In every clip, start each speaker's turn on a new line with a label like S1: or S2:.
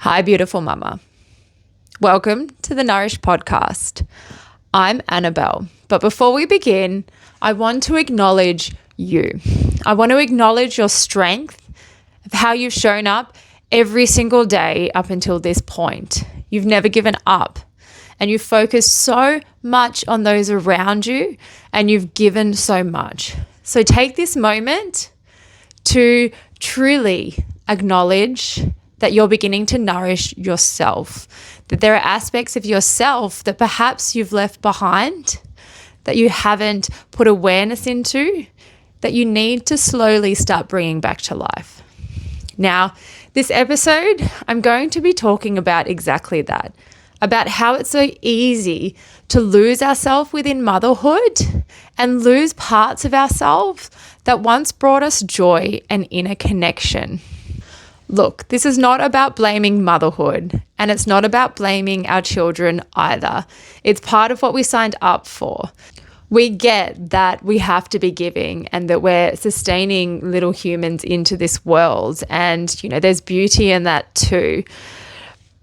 S1: Hi, beautiful mama. Welcome to the Nourished podcast. I'm Annabelle, but before we begin, I want to acknowledge you. I want to acknowledge your strength of how you've shown up every single day up until this point. You've never given up and you've focused so much on those around you and you've given so much. So take this moment to truly acknowledge that you're beginning to nourish yourself, that there are aspects of yourself that perhaps you've left behind, that you haven't put awareness into, that you need to slowly start bringing back to life. Now, this episode, I'm going to be talking about exactly that, about how it's so easy to lose ourselves within motherhood and lose parts of ourselves that once brought us joy and inner connection. Look, this is not about blaming motherhood, and it's not about blaming our children either. It's part of what we signed up for. We get that we have to be giving and that we're sustaining little humans into this world, and there's beauty in that too.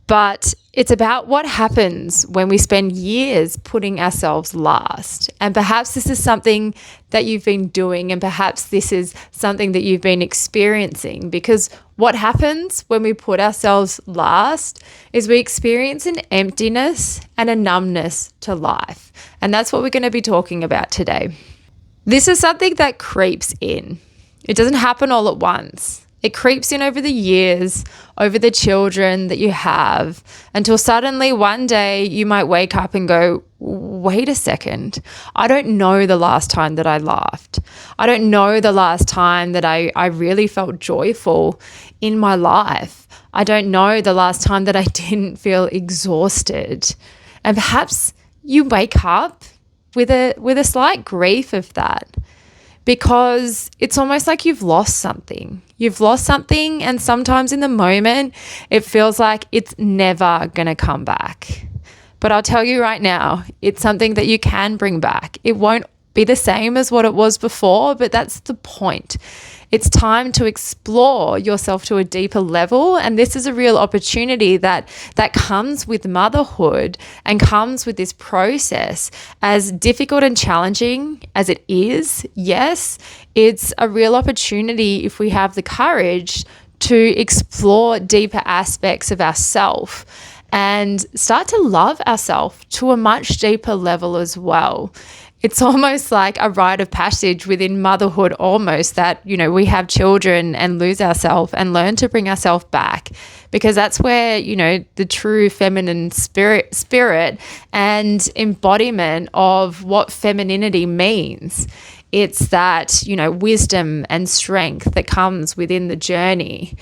S1: But it's about what happens when we spend years putting ourselves last. And perhaps this is something that you've been doing, and perhaps this is something that you've been experiencing, because what happens when we put ourselves last is we experience an emptiness and a numbness to life. And that's what we're going to be talking about today. This is something that creeps in. It doesn't happen all at once. It creeps in over the years, over the children that you have, until suddenly one day you might wake up and go, wait a second, I don't know the last time that I laughed. I don't know the last time that I really felt joyful in my life. I don't know the last time that I didn't feel exhausted. And perhaps you wake up with a slight grief of that, because it's almost like you've lost something. You've lost something, and sometimes in the moment, it feels like it's never going to come back. But I'll tell you right now, it's something that you can bring back. It won't be the same as what it was before, but that's the point. It's time to explore yourself to a deeper level, and this is a real opportunity that comes with motherhood and comes with this process. As difficult and challenging as it is, yes, it's a real opportunity if we have the courage to explore deeper aspects of ourselves and start to love ourselves to a much deeper level as well. It's almost like a rite of passage within motherhood almost, that, we have children and lose ourselves and learn to bring ourselves back, because that's where, the true feminine spirit and embodiment of what femininity means. It's that, wisdom and strength that comes within the journey.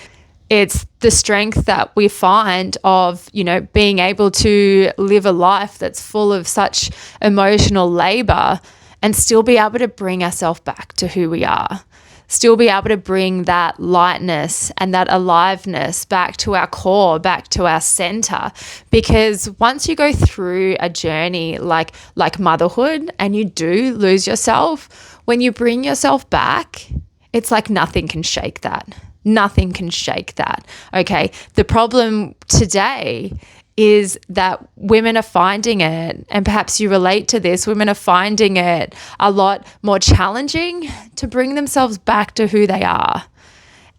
S1: It's the strength that we find of, being able to live a life that's full of such emotional labor and still be able to bring ourselves back to who we are. Still be able to bring that lightness and that aliveness back to our core, back to our center. Because once you go through a journey like motherhood and you do lose yourself, when you bring yourself back, it's like nothing can shake that. Nothing can shake that. Okay. The problem today is that women are finding it, and perhaps you relate to this, women are finding it a lot more challenging to bring themselves back to who they are.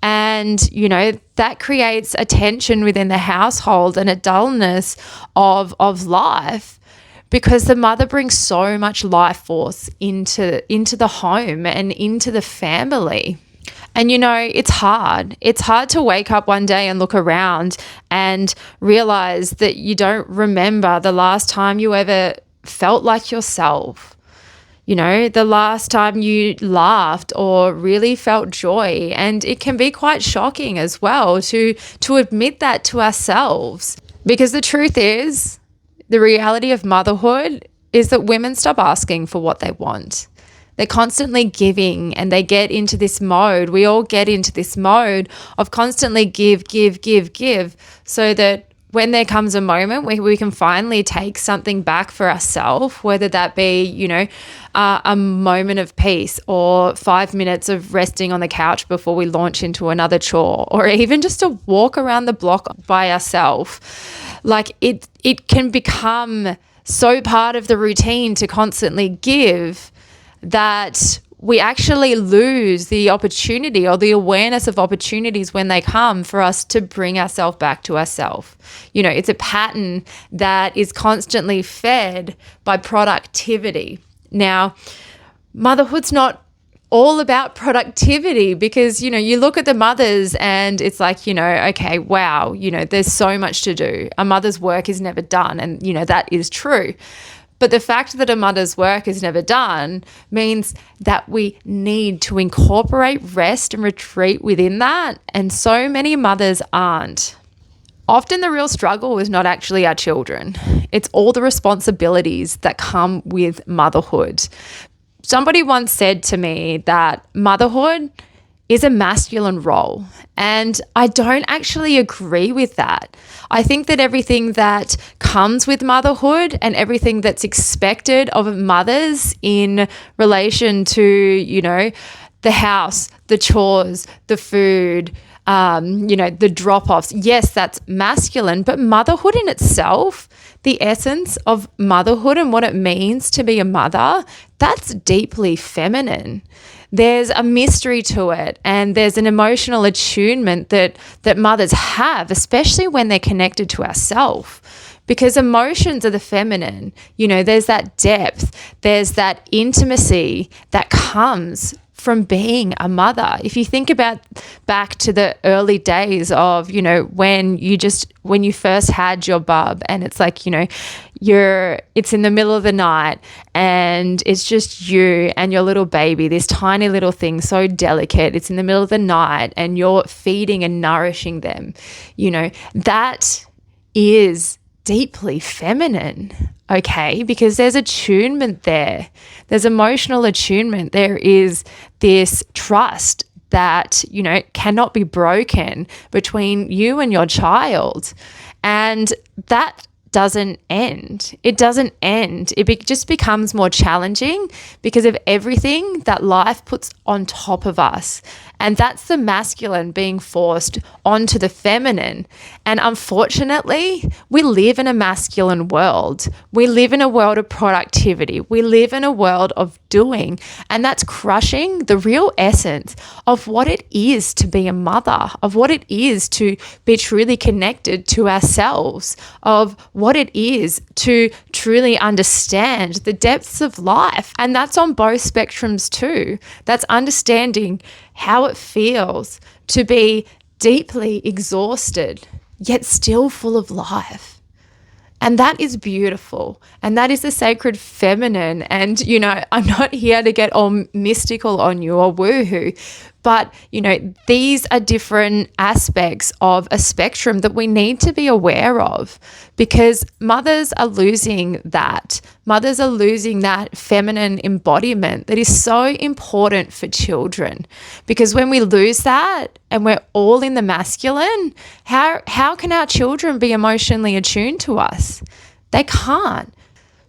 S1: And, that creates a tension within the household and a dullness of life, because the mother brings so much life force into the home and into the family. And, it's hard. It's hard to wake up one day and look around and realize that you don't remember the last time you ever felt like yourself. The last time you laughed or really felt joy. And it can be quite shocking as well to admit that to ourselves. Because the truth is, the reality of motherhood is that women stop asking for what they want. They're constantly giving, and they get into this mode. We all get into this mode of constantly give, so that when there comes a moment where we can finally take something back for ourselves, whether that be, a moment of peace or 5 minutes of resting on the couch before we launch into another chore, or even just a walk around the block by ourselves, like it can become so part of the routine to constantly give that we actually lose the opportunity or the awareness of opportunities when they come for us to bring ourselves back to ourselves. It's a pattern that is constantly fed by productivity. Now, motherhood's not all about productivity because, you look at the mothers and it's like, okay, wow, there's so much to do. A mother's work is never done. And, that is true. But the fact that a mother's work is never done means that we need to incorporate rest and retreat within that. And so many mothers aren't. Often the real struggle is not actually our children. It's all the responsibilities that come with motherhood. Somebody once said to me that motherhood is a masculine role. And I don't actually agree with that. I think that everything that comes with motherhood and everything that's expected of mothers in relation to, the house, the chores, the food, the drop-offs, yes, that's masculine, but motherhood in itself, the essence of motherhood and what it means to be a mother, that's deeply feminine. There's a mystery to it, and there's an emotional attunement that mothers have, especially when they're connected to ourselves. Because emotions are the feminine. There's that depth, there's that intimacy that comes from being a mother. If you think about back to the early days of, when you first had your bub, and it's like, it's in the middle of the night and it's just you and your little baby, this tiny little thing, so delicate. It's in the middle of the night and you're feeding and nourishing them. That is deeply feminine, okay? Because there's attunement there. There's emotional attunement. There is this trust that, cannot be broken between you and your child. And that doesn't end. It doesn't end. It just becomes more challenging because of everything that life puts on top of us. And that's the masculine being forced onto the feminine. And unfortunately, we live in a masculine world. We live in a world of productivity. We live in a world of doing. And that's crushing the real essence of what it is to be a mother, of what it is to be truly connected to ourselves, of what it is to truly understand the depths of life. And that's on both spectrums too. That's understanding how it feels to be deeply exhausted, yet still full of life. And that is beautiful. And that is the sacred feminine. And, I'm not here to get all mystical on you or woohoo, but, these are different aspects of a spectrum that we need to be aware of, because mothers are losing that. Mothers are losing that feminine embodiment that is so important for children. Because when we lose that and we're all in the masculine, how can our children be emotionally attuned to us? They can't.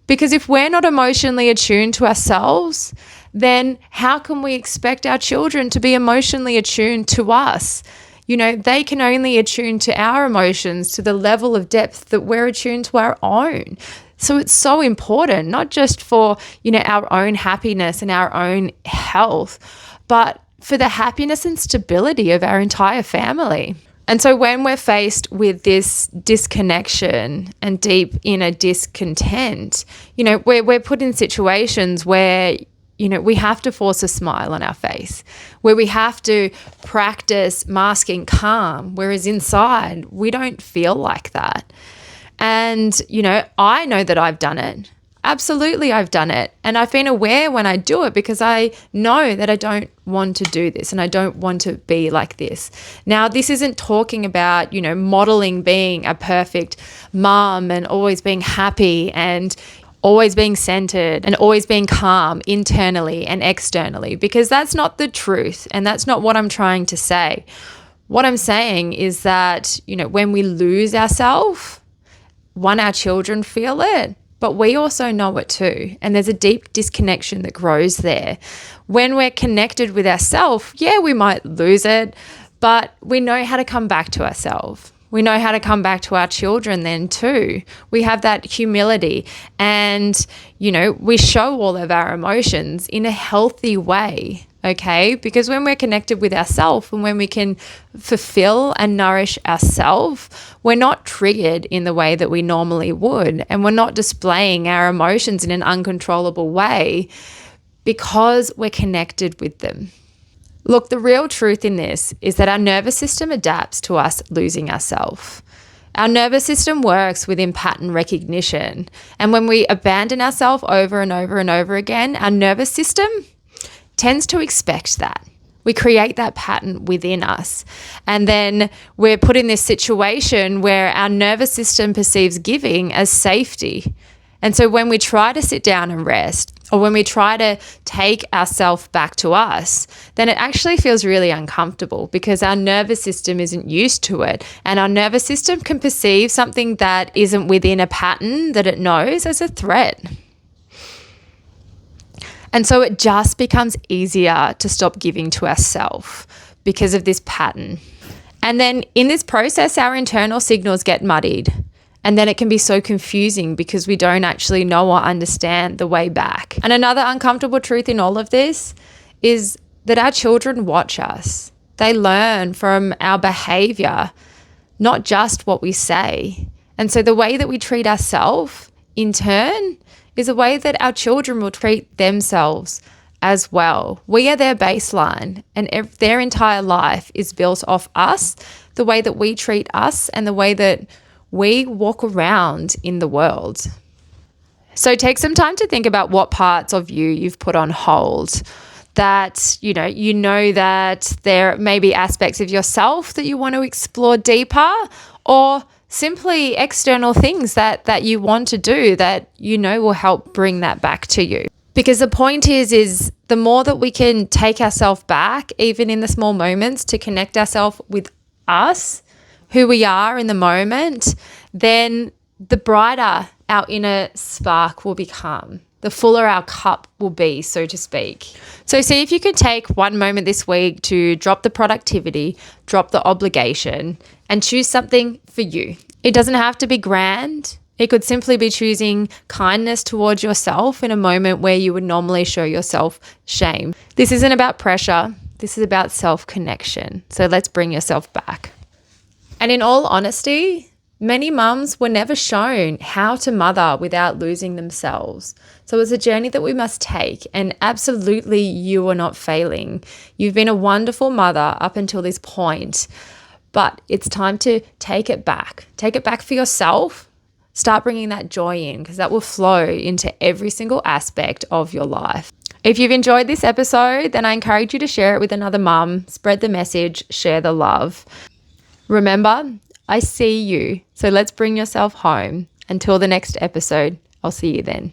S1: Because if we're not emotionally attuned to ourselves, then how can we expect our children to be emotionally attuned to us? They can only attune to our emotions to the level of depth that we're attuned to our own. So it's so important, not just for, our own happiness and our own health, but for the happiness and stability of our entire family. And so when we're faced with this disconnection and deep inner discontent, we're put in situations where, we have to force a smile on our face, where we have to practice masking calm, whereas inside we don't feel like that. And, I know that I've done it. Absolutely, I've done it. And I've been aware when I do it because I know that I don't want to do this and I don't want to be like this. Now, this isn't talking about, modeling being a perfect mom and always being happy and always being centered and always being calm internally and externally, because that's not the truth and that's not what I'm trying to say. What I'm saying is that, when we lose ourselves, our children feel it, but we also know it too. And there's a deep disconnection that grows there. When we're connected with ourselves, we might lose it, but we know how to come back to ourselves. We know how to come back to our children then too. We have that humility and, we show all of our emotions in a healthy way, okay? Because when we're connected with ourselves and when we can fulfill and nourish ourselves, we're not triggered in the way that we normally would, and we're not displaying our emotions in an uncontrollable way because we're connected with them. Look, the real truth in this is that our nervous system adapts to us losing ourselves. Our nervous system works within pattern recognition. And when we abandon ourselves over and over and over again, our nervous system tends to expect that. We create that pattern within us. And then we're put in this situation where our nervous system perceives giving as safety. And so when we try to sit down and rest, or when we try to take ourselves back to us, then it actually feels really uncomfortable because our nervous system isn't used to it. And our nervous system can perceive something that isn't within a pattern that it knows as a threat. And so it just becomes easier to stop giving to ourselves because of this pattern. And then in this process, our internal signals get muddied. And then it can be so confusing because we don't actually know or understand the way back. And another uncomfortable truth in all of this is that our children watch us. They learn from our behavior, not just what we say. And so the way that we treat ourselves in turn is a way that our children will treat themselves as well. We are their baseline, and their entire life is built off us, the way that we treat us and the way that we walk around in the world. So take some time to think about what parts of you've put on hold, that you know that there may be aspects of yourself that you want to explore deeper, or simply external things that you want to do that will help bring that back to you. Because the point is the more that we can take ourselves back, even in the small moments, to connect ourselves with us, who we are in the moment, then the brighter our inner spark will become, the fuller our cup will be, so to speak. So see if you can take one moment this week to drop the productivity, drop the obligation, and choose something for you. It doesn't have to be grand. It could simply be choosing kindness towards yourself in a moment where you would normally show yourself shame. This isn't about pressure. This is about self-connection. So let's bring yourself back. And in all honesty, many mums were never shown how to mother without losing themselves. So it's a journey that we must take, and absolutely you are not failing. You've been a wonderful mother up until this point, but it's time to take it back. Take it back for yourself. Start bringing that joy in, because that will flow into every single aspect of your life. If you've enjoyed this episode, then I encourage you to share it with another mum, spread the message, share the love. Remember, I see you. So let's bring yourself home. Until the next episode, I'll see you then.